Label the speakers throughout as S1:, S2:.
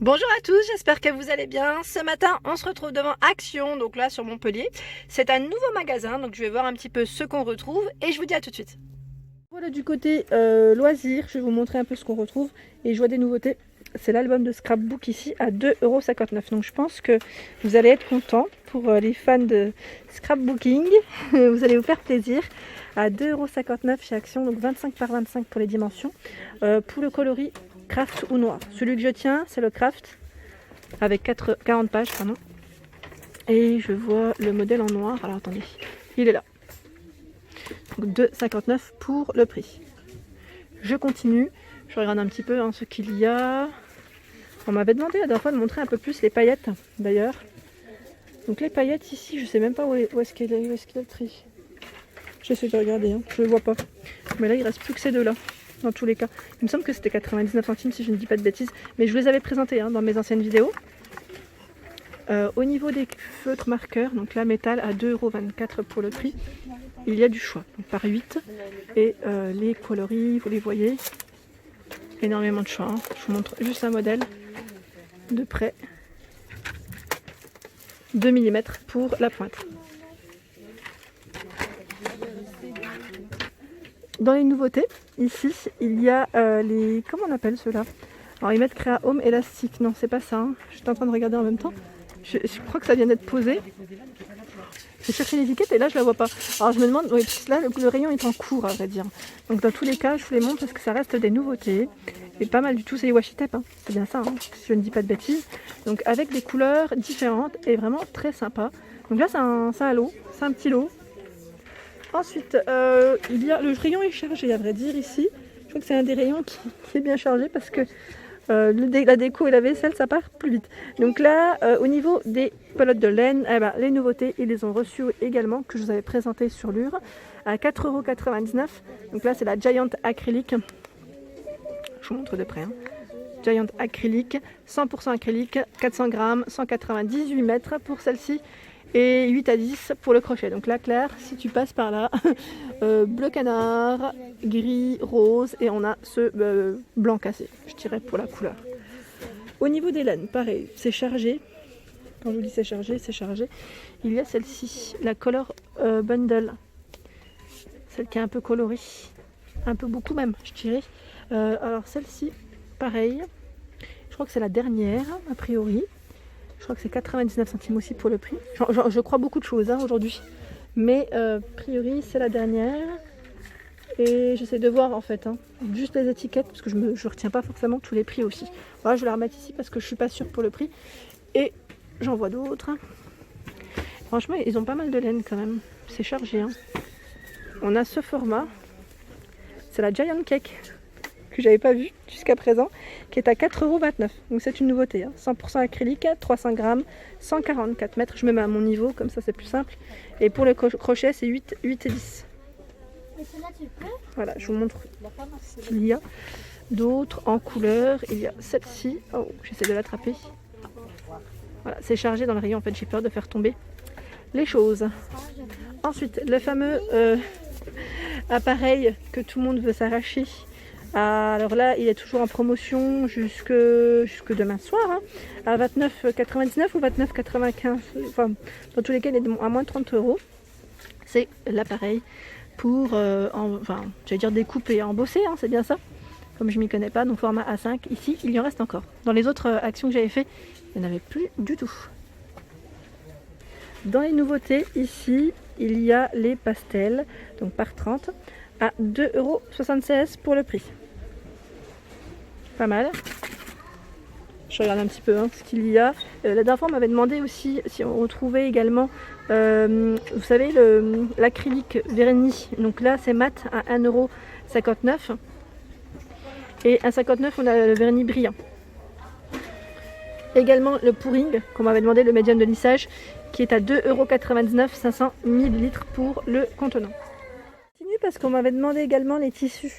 S1: Bonjour à tous, j'espère que vous allez bien. Ce matin, on se retrouve devant Action, donc là sur Montpellier. C'est un nouveau magasin, donc je vais voir un petit peu ce qu'on retrouve et je vous dis à tout de suite. Voilà du côté loisirs, je vais vous montrer un peu ce qu'on retrouve et je vois des nouveautés. C'est l'album de scrapbook ici à 2,59 €. Donc je pense que vous allez être contents pour les fans de scrapbooking. Vous allez vous faire plaisir. À 2,59 € chez Action, donc 25 par 25 pour les dimensions. Pour le coloris craft ou noir. Celui que je tiens, c'est le craft avec 40 pages, pardon. Et je vois le modèle en noir. Alors attendez, il est là. Donc 2,59 € pour le prix. Je continue. Je regarde un petit peu ce qu'il y a. On m'avait demandé la dernière fois de montrer un peu plus les paillettes d'ailleurs. Donc les paillettes ici, je sais même pas où est-ce qu'il est le prix. J'essaie de regarder, je ne le vois pas. Mais là, il reste plus que ces deux-là, dans tous les cas. Il me semble que c'était 99 centimes si je ne dis pas de bêtises. Mais je vous les avais présentés dans mes anciennes vidéos. Au niveau des feutres marqueurs, donc là, métal à 2,24 € pour le prix. Il y a du choix, donc par 8. Et les coloris, vous les voyez. Énormément de choix. Je vous montre juste un modèle de près. 2 mm pour la pointe. Dans les nouveautés, ici, il y a les... Comment on appelle ceux-là? Alors, ils mettent Créa Home élastique. Non, c'est pas ça. J'étais en train de regarder en même temps. Je crois que ça vient d'être posé. J'ai cherché l'étiquette et là, je la vois pas. Alors, je me demande... Oui, parce que là, le rayon est en cours, à vrai dire. Donc, dans tous les cas, je vous les montre parce que ça reste des nouveautés. Et pas mal du tout, c'est les washi tape. C'est bien ça, si je ne dis pas de bêtises. Donc, avec des couleurs différentes et vraiment très sympa. Donc là, c'est un lot. C'est un petit lot. Ensuite, il y a le rayon est chargé, à vrai dire, ici. Je crois que c'est un des rayons qui est bien chargé parce que la déco et la vaisselle, ça part plus vite. Donc là, au niveau des pelotes de laine, les nouveautés, ils les ont reçues également, que je vous avais présenté sur Lure, à 4,99 €. Donc là, c'est la Giant acrylique. Je vous montre de près. Giant acrylique, 100% acrylique, 400 grammes, 198 mètres pour celle-ci. Et 8 à 10 pour le crochet. Donc là, Claire, si tu passes par là, bleu canard, gris, rose, et on a ce blanc cassé, je dirais, pour la couleur. Au niveau des laines, pareil, c'est chargé. Quand je vous dis c'est chargé, c'est chargé. Il y a celle-ci, la Color Bundle. Celle qui est un peu colorée. Un peu beaucoup même, je dirais. Alors celle-ci, pareil. Je crois que c'est la dernière, a priori. Je crois que c'est 99 centimes aussi pour le prix. Je crois beaucoup de choses aujourd'hui. Mais a priori, c'est la dernière. Et j'essaie de voir en fait, juste les étiquettes, parce que je ne retiens pas forcément tous les prix aussi. Voilà, je vais la remettre ici parce que je ne suis pas sûre pour le prix. Et j'en vois d'autres. Franchement, ils ont pas mal de laine quand même. C'est chargé. On a ce format. C'est la Giant Cake, que j'avais pas vu jusqu'à présent, qui est à 4,29 €. Donc c'est une nouveauté, 100% acrylique, 300 grammes, 144 mètres. Je me mets à mon niveau, comme ça c'est plus simple. Et pour le crochet, c'est 8 et 10. Voilà, je vous montre ce qu'il y a d'autres en couleur. Il y a celle-ci. Oh, j'essaie de l'attraper. Voilà, c'est chargé dans le rayon. En fait, j'ai peur de faire tomber les choses. Ensuite, le fameux appareil que tout le monde veut s'arracher. Alors là, il est toujours en promotion jusque demain soir, à 29,99 € ou 29,95 €. Enfin, dans tous les cas, il est à moins de 30 €. C'est l'appareil pour, j'allais dire découper et embosser, c'est bien ça. Comme je m'y connais pas, donc format A5. Ici, il y en reste encore. Dans les autres actions que j'avais fait, il n'y en avait plus du tout. Dans les nouveautés, ici, il y a les pastels, donc par 30, à 2,76 € pour le prix. Pas mal. Je regarde un petit peu ce qu'il y a. La dernière fois, on m'avait demandé aussi si on retrouvait également, vous savez, l'acrylique vernis. Donc là, c'est mat à 1,59 €. Et à 59, on a le vernis brillant. Également le pouring, qu'on m'avait demandé, le médium de lissage, qui est à 2,99 €, 500 ml pour le contenant. Parce qu'on m'avait demandé également les tissus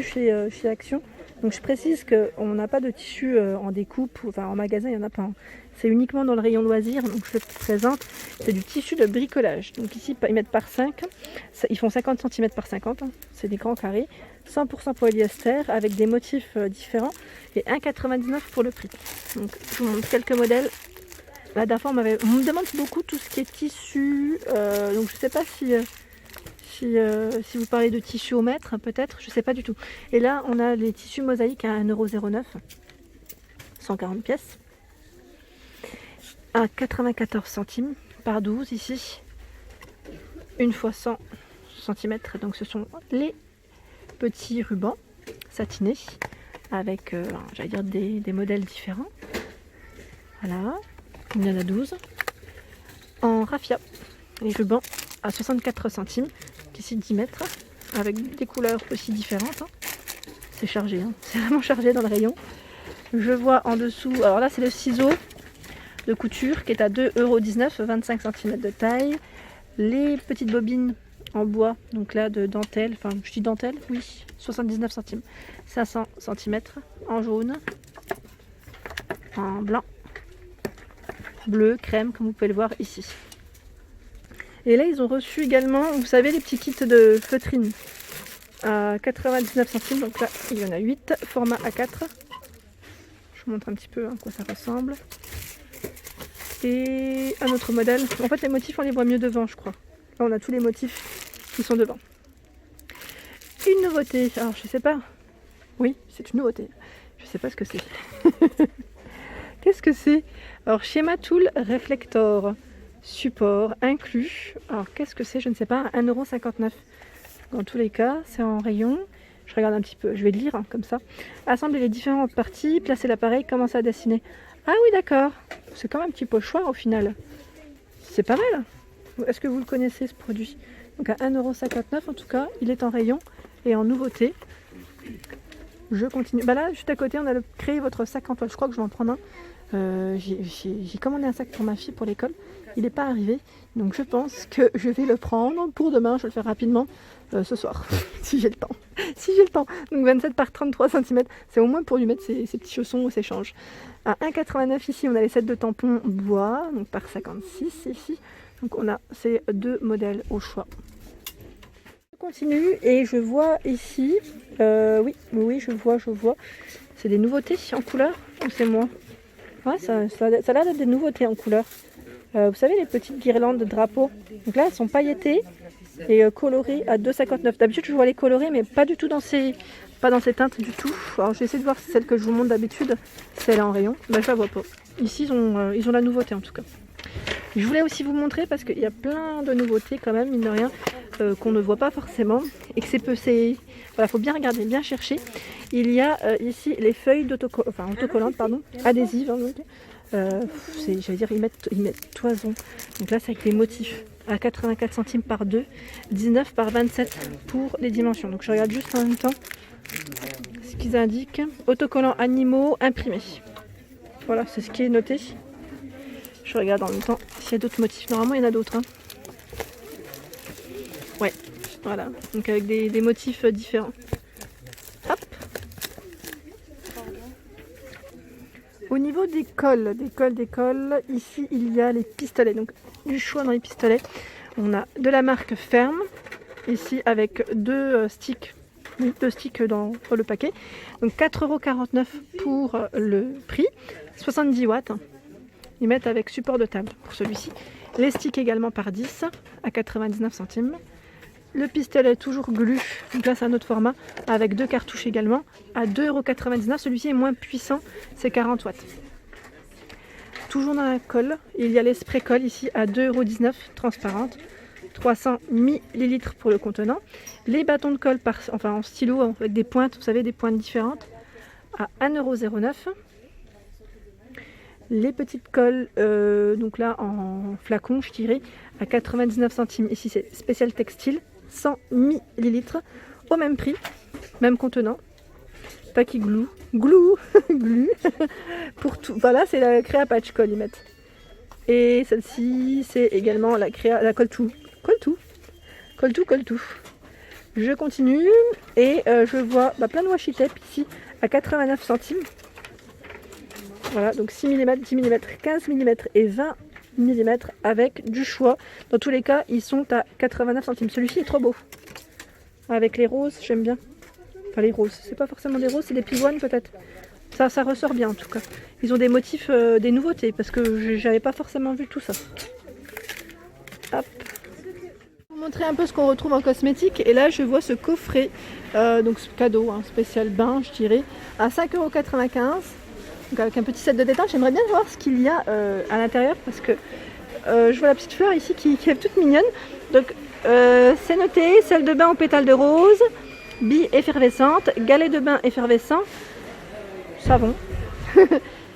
S1: chez Action. Donc je précise qu'on n'a pas de tissu en découpe, enfin en magasin il n'y en a pas. Hein. C'est uniquement dans le rayon loisirs, donc je le présente. C'est du tissu de bricolage. Donc ici ils mettent par 5, ils font 50 cm par 50, hein. C'est des grands carrés. 100% polyester avec des motifs différents et 1,99 pour le prix. Donc je vous montre quelques modèles. La dernière fois on me demande beaucoup tout ce qui est tissu, donc je ne sais pas si vous parlez de tissu au mètre, peut-être, je ne sais pas du tout. Et là, on a les tissus mosaïques à 1,09 €, 140 pièces, à 94 centimes par 12 ici, une fois 100 cm. Donc ce sont les petits rubans satinés avec, j'allais dire, des modèles différents. Voilà, il y en a 12. En raffia, les rubans à 64 centimes. Ici 10 mètres, avec des couleurs aussi différentes. Hein. C'est chargé, hein. C'est vraiment chargé dans le rayon. Je vois en dessous, alors là c'est le ciseau de couture qui est à 2,19 €, 25 cm de taille. Les petites bobines en bois, donc là de dentelle, enfin je dis dentelle, oui, 79 centimes, 500 cm, en jaune, en blanc, bleu, crème, comme vous pouvez le voir ici. Et là, ils ont reçu également, vous savez, les petits kits de feutrine à 99 centimes. Donc là, il y en a 8, format A4. Je vous montre un petit peu à quoi ça ressemble. Et un autre modèle. En fait, les motifs, on les voit mieux devant, je crois. Là, on a tous les motifs qui sont devant. Une nouveauté. Alors, je sais pas. Oui, c'est une nouveauté. Je sais pas ce que c'est. Qu'est-ce que c'est? Alors, Schéma Tool Reflector. Support inclus. Alors qu'est-ce que c'est? Je ne sais pas. 1,59 €. Dans tous les cas, c'est en rayon. Je regarde un petit peu. Je vais le lire hein, comme ça. Assembler les différentes parties, placer l'appareil, commencer à dessiner. Ah oui, d'accord. C'est quand même un petit pochoir au final. C'est pas mal. Est-ce que vous le connaissez ce produit? Donc à 1,59 € en tout cas. Il est en rayon et en nouveauté. Je continue. Bah là, juste à côté, on a créé votre sac en toile. Je crois que je vais en prendre un. J'ai commandé un sac pour ma fille pour l'école. Il n'est pas arrivé, donc je pense que je vais le prendre pour demain. Je vais le faire rapidement ce soir, si j'ai le temps. Si j'ai le temps. Donc 27 par 33 cm, c'est au moins pour lui mettre ses petits chaussons au sèche-change. À 1,89 € ici, on a les sets de tampons bois, donc par 56 ici. Donc on a ces deux modèles au choix. Je continue et je vois ici, oui, je vois. C'est des nouveautés en couleur ou c'est moi? Ouais, ça a l'air d'être des nouveautés en couleur. Vous savez les petites guirlandes de drapeaux. Donc là elles sont pailletées et colorées à 2,59 €. D'habitude je vois les colorées mais pas du tout pas dans ces teintes du tout. Alors je vais essayer de voir si celle que je vous montre d'habitude, si elle est en rayon. Bah je la vois pas. Ici ils ont la nouveauté en tout cas. Je voulais aussi vous montrer parce qu'il y a plein de nouveautés quand même, mine de rien, qu'on ne voit pas forcément et que voilà, faut bien regarder, bien chercher. Il y a ici les feuilles autocollantes, adhésives. Hein, j'allais dire, ils mettent toison. Donc là, c'est avec les motifs à 84 centimes par 2, 19 par 27 pour les dimensions. Donc je regarde juste en même temps ce qu'ils indiquent. Autocollants animaux imprimés. Voilà, c'est ce qui est noté. Je regarde en même temps s'il y a d'autres motifs. Normalement, il y en a d'autres. Hein. Ouais, voilà. Donc avec des motifs différents. Hop. Au niveau des cols, ici il y a les pistolets. Donc du choix dans les pistolets. On a de la marque Ferme, ici avec deux sticks dans le paquet. Donc 4,49 € pour le prix, 70 watts. Ils mettent avec support de table pour celui-ci. Les sticks également par 10 à 99 centimes. Le pistolet toujours glu, donc là c'est un autre format, avec deux cartouches également, à 2,99 €. Celui-ci est moins puissant, c'est 40 watts. Toujours dans la colle, il y a les spray colle ici à 2,19 €, transparente. 300 ml pour le contenant. Les bâtons de colle en stylo avec des pointes, vous savez, des pointes différentes, à 1,09 €. Les petites colles, donc là en flacon, je dirais, à 99 centimes. Ici c'est spécial textile, 100 ml, au même prix, même contenant. Tacky glue, glue, pour tout. Voilà, c'est la créa patch colle, ils mettent. Et celle-ci, c'est également la colle tout. Je continue et je vois plein de washi tape ici à 89 centimes. Voilà, donc 6 mm, 10 mm, 15 mm et 20 mm avec du choix. Dans tous les cas, ils sont à 89 centimes. Celui-ci est trop beau. Avec les roses, j'aime bien. Enfin les roses, c'est pas forcément des roses, c'est des pivoines peut-être. Ça ressort bien en tout cas. Ils ont des motifs, des nouveautés parce que j'avais pas forcément vu tout ça. Hop. Je vais vous montrer un peu ce qu'on retrouve en cosmétique. Et là je vois ce coffret, donc ce cadeau, hein, spécial bain je dirais, à 5,95 €. Donc avec un petit set de détente. J'aimerais bien voir ce qu'il y a à l'intérieur parce que je vois la petite fleur ici qui est toute mignonne. Donc c'est noté, sel de bain aux pétales de rose, billes effervescentes, galets de bain effervescents, savon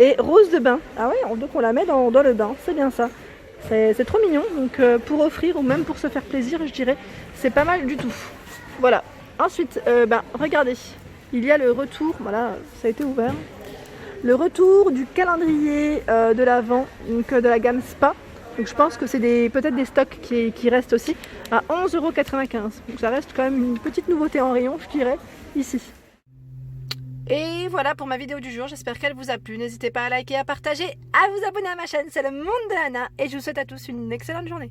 S1: et rose de bain. Ah ouais, donc on la met dans le bain, c'est bien ça. C'est trop mignon, donc pour offrir ou même pour se faire plaisir, je dirais, c'est pas mal du tout. Voilà. Ensuite, regardez, il y a le retour, voilà, ça a été ouvert. Le retour du calendrier de l'Avent, donc de la gamme Spa. Donc je pense que c'est peut-être des stocks qui restent aussi à 11,95 €. Donc ça reste quand même une petite nouveauté en rayon, je dirais, ici. Et voilà pour ma vidéo du jour, j'espère qu'elle vous a plu. N'hésitez pas à liker, à partager, à vous abonner à ma chaîne, c'est le monde de Anna. Et je vous souhaite à tous une excellente journée.